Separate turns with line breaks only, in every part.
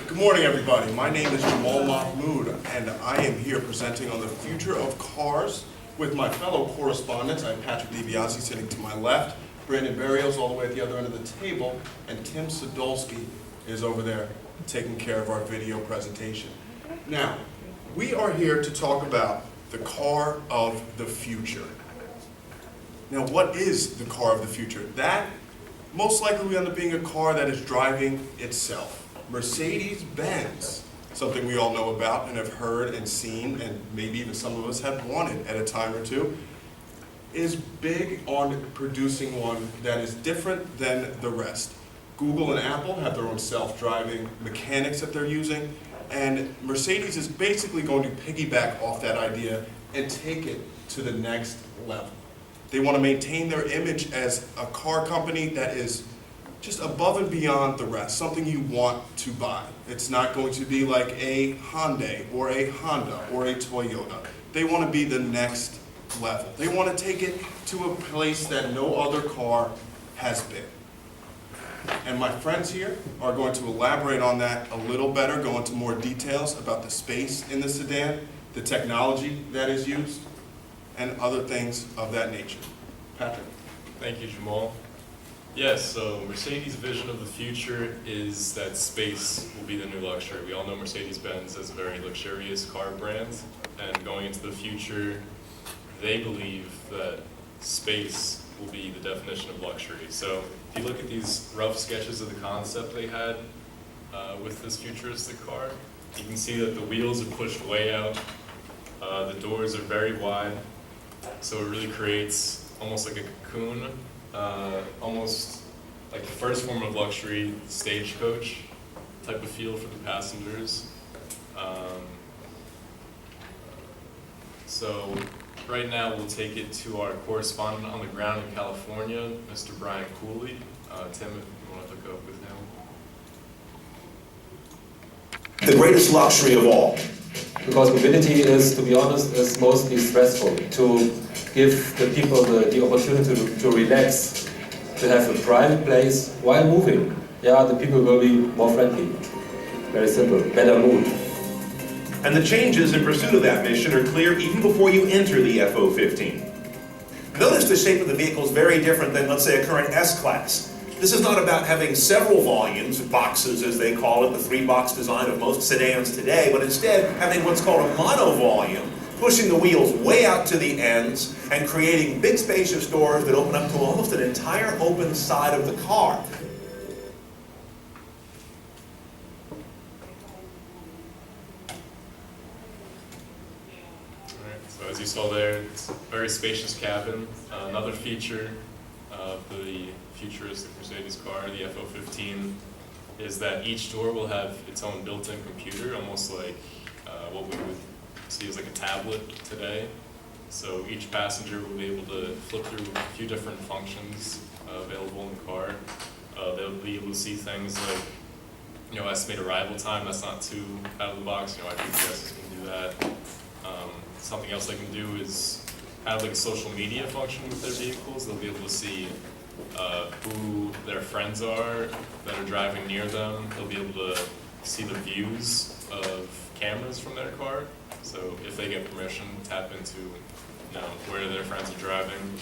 Good morning, everybody. My name is Jamal Mahmood, and I am here presenting on the future of cars with my fellow correspondents. I have Patrick DiBiase sitting to my left, Brandon Barrios all the way at the other end of the table, and Tim Sadolski is over there taking care of our video presentation. Now, we are here to talk about the car of the future. Now, what is the car of the future? That most likely will end up being a car that is driving itself. Mercedes-Benz, something we all know about and have heard and seen, and maybe even some of us have wanted at a time or two, is big on producing one that is different than the rest. Google and Apple have their own self-driving mechanics that they're using, and Mercedes is basically going to piggyback off that idea and take it to the next level. They want to maintain their image as a car company that is just above and beyond the rest, something you want to buy. It's not going to be like a Hyundai or a Honda or a Toyota. They want to be the next level. They want to take it to a place that no other car has been. And my friends here are going to elaborate on that a little better, go into more details about the space in the sedan, the technology that is used, and other things of that nature. Patrick.
Thank you, Jamal. Yes, so Mercedes' vision of the future is that space will be the new luxury. We all know Mercedes-Benz as a very luxurious car brand, and going into the future, they believe that space will be the definition of luxury. So if you look at these rough sketches of the concept they had with this futuristic car, you can see that the wheels are pushed way out, the doors are very wide, so it really creates almost like a cocoon. Almost like the first form of luxury, stagecoach type of feel for the passengers. So right now we'll take it to our correspondent on the ground in California, Mr. Brian Cooley. Tim, if you want to look up with him.
The greatest luxury of all.
Because mobility is, to be honest, is mostly stressful. To give the people the opportunity to relax, to have a private place while moving. Yeah, the people will be more friendly. Very simple, better mood.
And the changes in pursuit of that mission are clear even before you enter the F-015. Notice the shape of the vehicle is very different than, let's say, a current S-Class. This is not about having several volumes, boxes as they call it, the three-box design of most sedans today, but instead having what's called a monovolume, pushing the wheels way out to the ends and creating big spacious doors that open up to almost an entire open side of the car.
Alright, so as you saw there, it's a very spacious cabin. Another feature of the futuristic Mercedes car, the F-015, is that each door will have its own built-in computer, almost like what we would see as like a tablet today. So each passenger will be able to flip through a few different functions available in the car. They'll be able to see things like, estimate arrival time. That's not too out of the box. Our GPS can do that. Something else they can do is have like a social media function with their vehicles. They'll be able to see who their friends are that are driving near them. They'll be able to see the views of cameras from their car. So if they get permission, tap into where their friends are driving,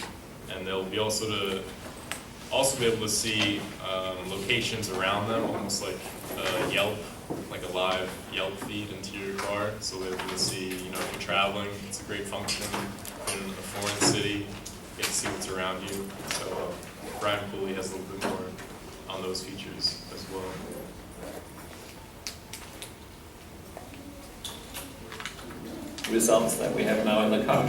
and they'll be also be able to see locations around them, almost like Yelp, like a live Yelp feed into your car. So they'll be able to see, if you're traveling, it's a great function in a foreign city. You get to see what's around you. So Brian Cooley has a little bit more on those features as well.
Results that we have now in the car.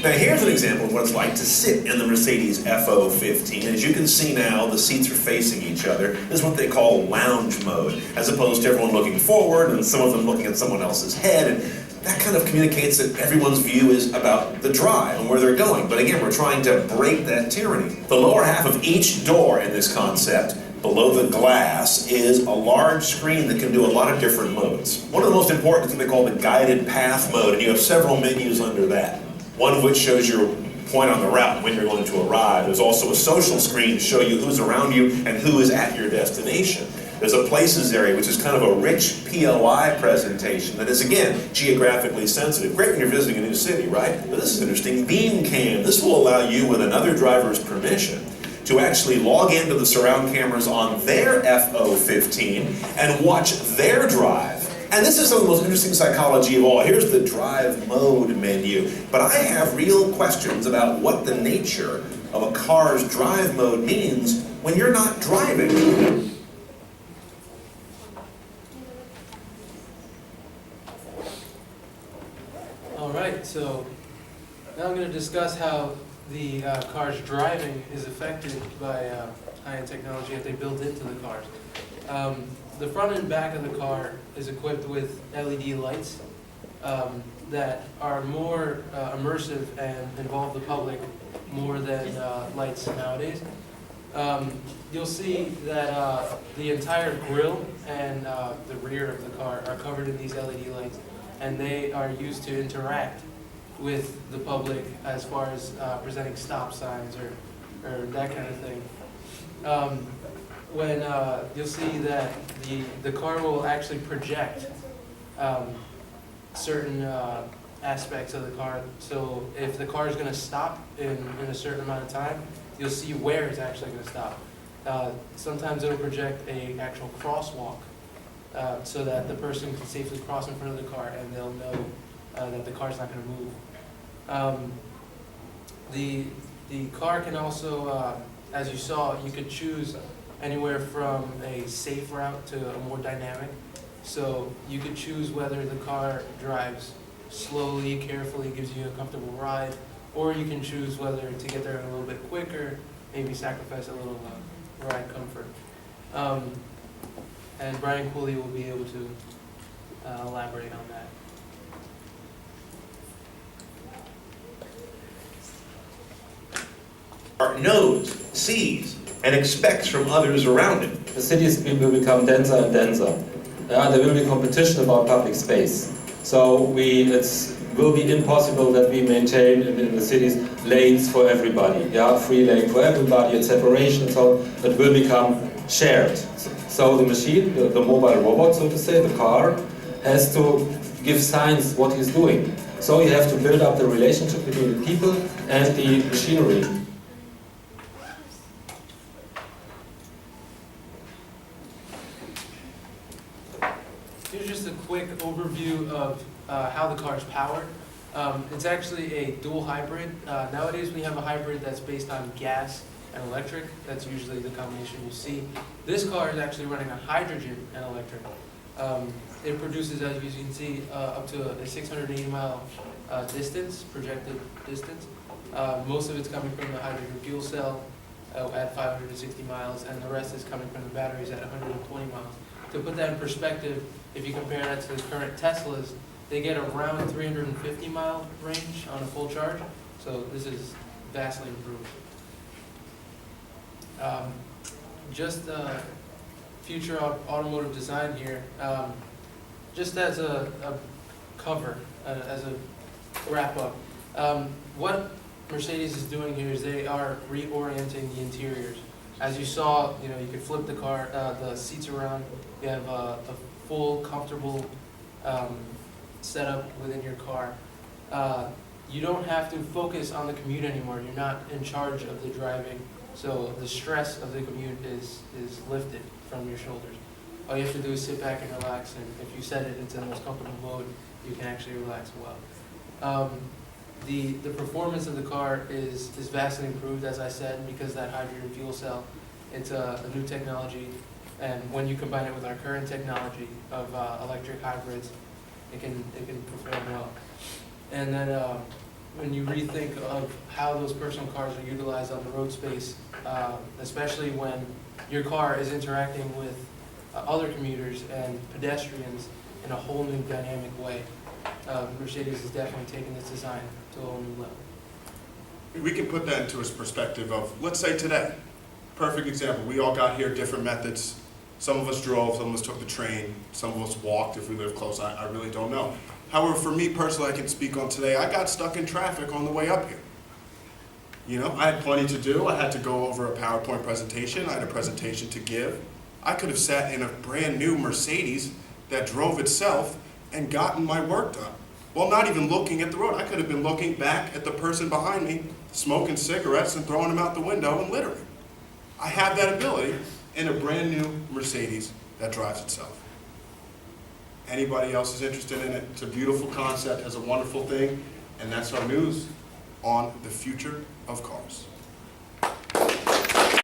Now here's an example of what it's like to sit in the Mercedes F-015. As you can see now, the seats are facing each other. This is what they call lounge mode, as opposed to everyone looking forward and some of them looking at someone else's head. And that kind of communicates that everyone's view is about the drive and where they're going. But again, we're trying to break that tyranny. The lower half of each door in this concept, below the glass, is a large screen that can do a lot of different modes. One of the most important is what they call the guided path mode, and you have several menus under that. One of which shows your point on the route when you're going to arrive. There's also a social screen to show you who's around you and who is at your destination. There's a places area, which is kind of a rich POI presentation that is, again, geographically sensitive. Great when you're visiting a new city, right? But this is interesting. BeamCam. This will allow you, with another driver's permission, to actually log into the surround cameras on their FO15 and watch their drive. And this is some of the most interesting psychology of all. Here's the drive mode menu. But I have real questions about what the nature of a car's drive mode means when you're not driving.
All right, so now I'm going to discuss how the car's driving is affected by high-end technology that they build into the cars. The front and back of the car is equipped with LED lights that are more immersive and involve the public more than lights nowadays. You'll see that the entire grille and the rear of the car are covered in these LED lights, and they are used to interact with the public as far as presenting stop signs or that kind of thing. When you'll see that the car will actually project certain aspects of the car. So if the car is going to stop in a certain amount of time, you'll see where it's actually going to stop. Sometimes it'll project an actual crosswalk so that the person can safely cross in front of the car and they'll know that the car's not going to move. The car can also, as you saw, you could choose anywhere from a safe route to a more dynamic. So you could choose whether the car drives slowly, carefully, gives you a comfortable ride, or you can choose whether to get there a little bit quicker, maybe sacrifice a little ride comfort. And Brian Cooley will be able to elaborate on that.
Knows, sees, and expects from others around it.
The cities will become denser and denser. There will be competition about public space. So it will be impossible that we maintain in the cities lanes for everybody. Free lane for everybody, and separation, so that will become shared. So the machine, the mobile robot, so to say, the car, has to give signs what he's doing. So you have to build up the relationship between the people and the machinery.
Here's just a quick overview of how the car is powered. It's actually a dual hybrid. Nowadays we have a hybrid that's based on gas and electric. That's usually the combination you see. This car is actually running on hydrogen and electric. It produces, as you can see, up to a 680-mile distance, projected distance. Most of it's coming from the hydrogen fuel cell at 560 miles, and the rest is coming from the batteries at 120 miles. To put that in perspective, if you compare that to the current Teslas, they get around 350-mile range on a full charge, so this is vastly improved. Just future automotive design here, just as a cover, as a wrap-up. What Mercedes is doing here is they are reorienting the interiors. As you saw, you could flip the car, the seats around. You have a full, comfortable setup within your car. You don't have to focus on the commute anymore. You're not in charge of the driving, so the stress of the commute is lifted from your shoulders. All you have to do is sit back and relax, and if you set it into the most comfortable mode, you can actually relax well. The performance of the car is vastly improved, as I said, because that hydrogen fuel cell, it's a new technology, and when you combine it with our current technology of electric hybrids, it can perform well. And then when you rethink of how those personal cars are utilized on the road space, especially when your car is interacting with other commuters and pedestrians in a whole new dynamic way, Mercedes is definitely taking this design to a whole new level.
We can put that into a perspective of, let's say today, perfect example, we all got here different methods. Some of us drove, some of us took the train, some of us walked if we live close, I really don't know. However, for me personally, I can speak on today, I got stuck in traffic on the way up here. I had plenty to do. I had to go over a PowerPoint presentation. I had a presentation to give. I could have sat in a brand new Mercedes that drove itself and gotten my work done. Well, not even looking at the road. I could have been looking back at the person behind me, smoking cigarettes and throwing them out the window and littering. I have that ability in a brand new Mercedes that drives itself. Anybody else is interested in it? It's a beautiful concept, has a wonderful thing, and that's our news on the future of cars.